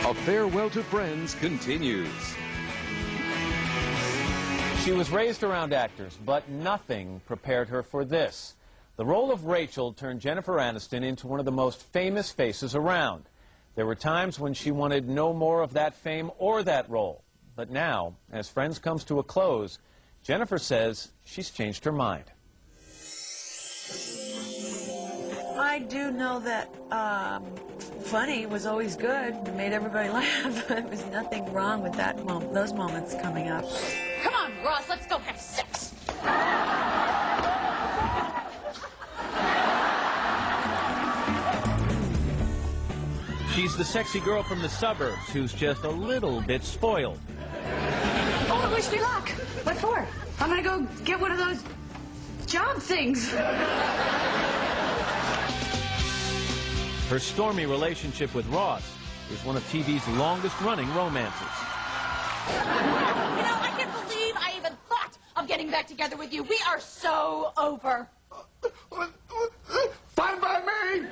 A Farewell to Friends continues. She was raised around actors, but nothing prepared her for this. The role of Rachel turned Jennifer Aniston into one of the most famous faces around. There were times when she wanted no more of that fame or that role. But now, as Friends comes to a close, Jennifer says she's changed her mind. I do know that funny was always good. It made everybody laugh. There was nothing wrong with that those moments coming up. Come on, Ross, let's go have sex. She's the sexy girl from the suburbs who's just a little bit spoiled. Oh, I wish me luck. What for? I'm gonna go get one of those job things. Her stormy relationship with Ross is one of TV's longest-running romances. You know, I can't believe I even thought of getting back together with you. We are so over. Fine by me!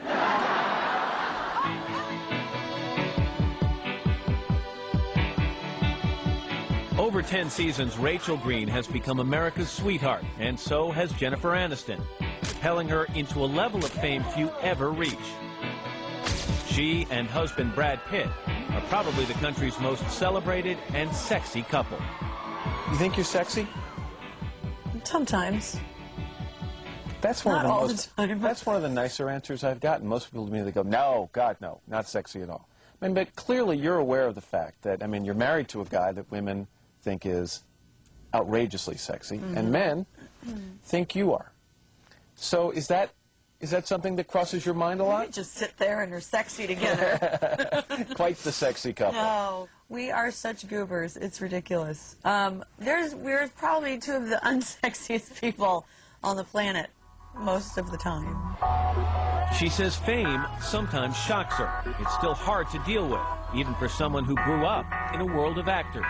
Over 10 seasons, Rachel Green has become America's sweetheart, and so has Jennifer Aniston, propelling her into a level of fame few ever reach. She and husband Brad Pitt are probably the country's most celebrated and sexy couple. You think you're sexy? Sometimes. That's one Not of the all most, the time. That's one of the nicer answers I've gotten. Most people to me, they go, no, God, no, not sexy at all. I mean, but clearly you're aware of the fact that, I mean, you're married to a guy that women think is outrageously sexy, and men think you are. So is that something that crosses your mind a We lot? just sit there and are sexy together. Quite the sexy couple. No, we are such goobers. It's ridiculous. We're probably two of the unsexiest people on the planet most of the time. She says fame sometimes shocks her. It's still hard to deal with, even for someone who grew up in a world of actors.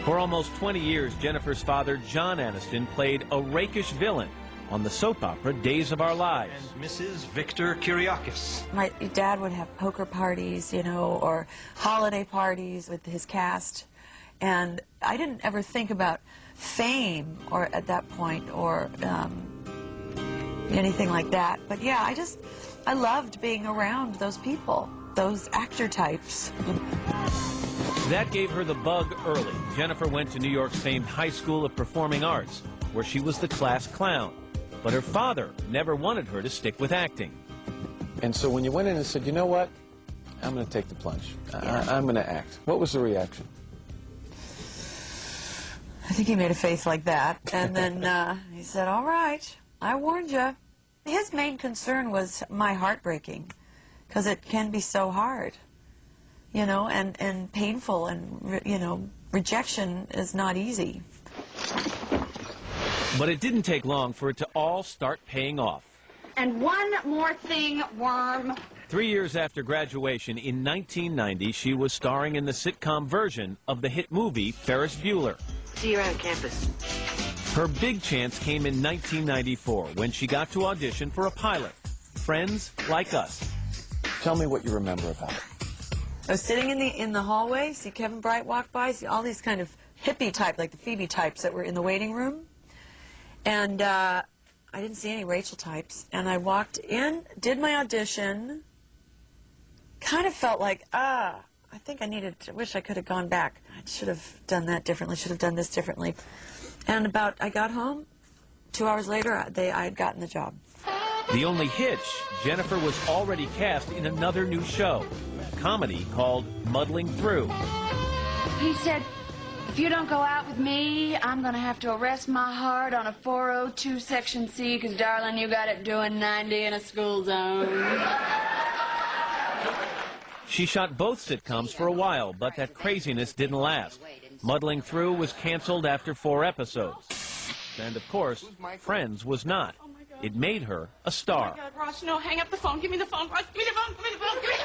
For almost 20 years, Jennifer's father, John Aniston, played a rakish villain on the soap opera Days of Our Lives. And Mrs. Victor Kyriakis. My dad would have poker parties, you know, or holiday parties with his cast. And I didn't ever think about fame or at that point or anything like that. But yeah, I loved being around those people, those actor types. That gave her the bug early. Jennifer went to New York's famed High School of Performing Arts, where she was the class clown. But her father never wanted her to stick with acting. And so when you went in and said, you know what, I'm going to take the plunge. I'm going to act. What was the reaction? I think he made a face like that. And then he said, all right, I warned you. His main concern was my heartbreaking, because it can be so hard, you know, and painful, and, you know, rejection is not easy. But it didn't take long for it to all start paying off. And one more thing, Worm. 3 years after graduation in 1990, she was starring in the sitcom version of the hit movie Ferris Bueller. See you around campus. Her big chance came in 1994 when she got to audition for a pilot, Friends Like Us. Tell me what you remember about it. I was sitting in the hallway, see Kevin Bright walk by, see all these kind of hippie type, like the Phoebe types that were in the waiting room. And I didn't see any Rachel types. And I walked in, did my audition, kind of felt like, I think I wish I could have gone back. I should have done that differently, should have done this differently. And I got home, 2 hours later, I had gotten the job. The only hitch, Jennifer was already cast in another new show, a comedy called Muddling Through. He said, if you don't go out with me, I'm going to have to arrest my heart on a 402 Section C, because, darling, you got it doing 90 in a school zone. She shot both sitcoms for a while, but that craziness didn't last. Muddling Through was canceled after 4 episodes. And, of course, Friends was not. It made her a star. Oh, my God, Ross, no, hang up the phone. Give me the phone, Ross. Give me the phone. Give me the phone. Give me the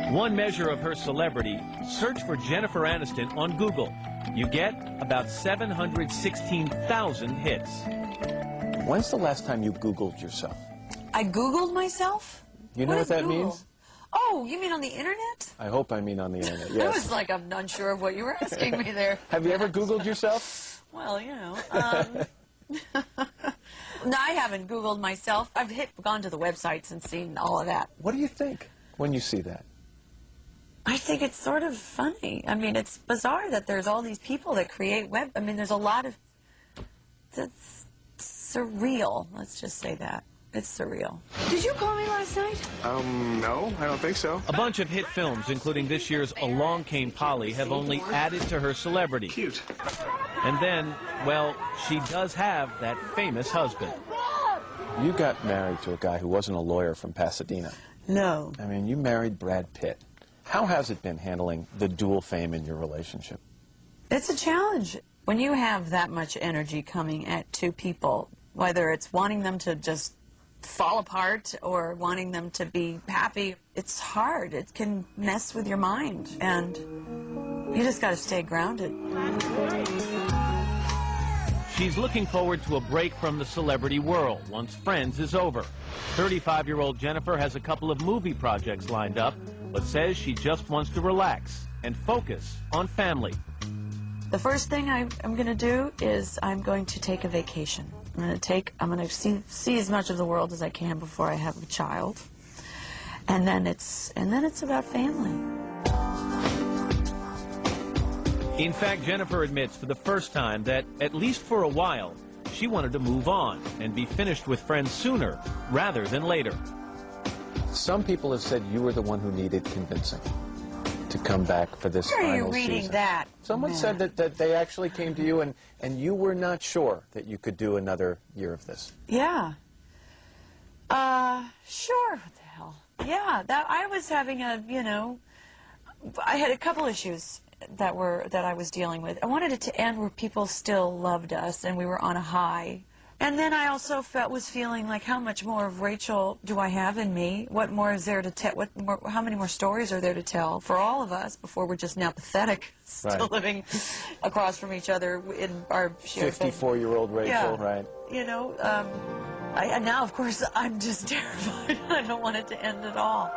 phone. One measure of her celebrity, search for Jennifer Aniston on Google. You get about 716,000 hits. When's the last time you Googled yourself? I Googled myself? You know what that Google? means? Oh, you mean on the internet? I hope I mean on the internet, I yes. was like, I'm unsure of what you were asking me there. Have you ever Googled yourself? Well, you know. No, I haven't Googled myself. I've gone to the websites and seen all of that. What do you think when you see that? I think it's sort of funny. I mean, it's bizarre that there's all these people that create web. I mean, there's a lot of... It's surreal. Let's just say that. It's surreal. Did you call me last night? No, I don't think so. A bunch of hit films, including this year's Along Came Polly, have only added to her celebrity. Cute. And then, well, she does have that famous husband. You got married to a guy who wasn't a lawyer from Pasadena. No. I mean, you married Brad Pitt. How has it been handling the dual fame in your relationship? It's a challenge. When you have that much energy coming at two people, whether it's wanting them to just fall apart or wanting them to be happy, it's hard. It can mess with your mind, and you just got to stay grounded. She's looking forward to a break from the celebrity world once Friends is over. 35-year-old Jennifer has a couple of movie projects lined up, but says she just wants to relax and focus on family. The first thing I'm going to do is I'm going to take a vacation. I'm going to see as much of the world as I can before I have a child, and then it's about family. In fact, Jennifer admits for the first time that, at least for a while, she wanted to move on and be finished with Friends sooner rather than later. Some people have said you were the one who needed convincing to come back for this Where final are you reading season. that? Someone said that they actually came to you and you were not sure that you could do another year of this. Yeah. Sure. What the hell? Yeah. That I was having I had a couple issues that I was dealing with. I wanted it to end where people still loved us and we were on a high. And then I also was feeling like, how much more of Rachel do I have in me? What more is there to tell? How many more stories are there to tell for all of us before we're just now pathetic, still living across from each other in our shared 54-year-old Rachel, yeah. right? You know, and now, of course, I'm just terrified. I don't want it to end at all.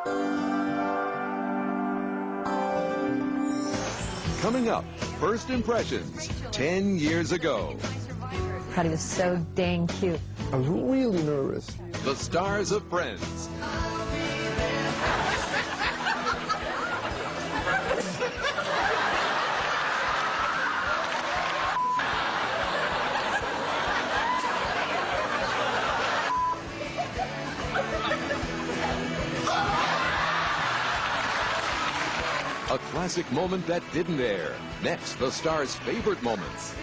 Coming up, first impressions 10 years ago. He was so dang cute. I was really nervous. The stars of Friends. A classic moment that didn't air. Next, the stars' favorite moments.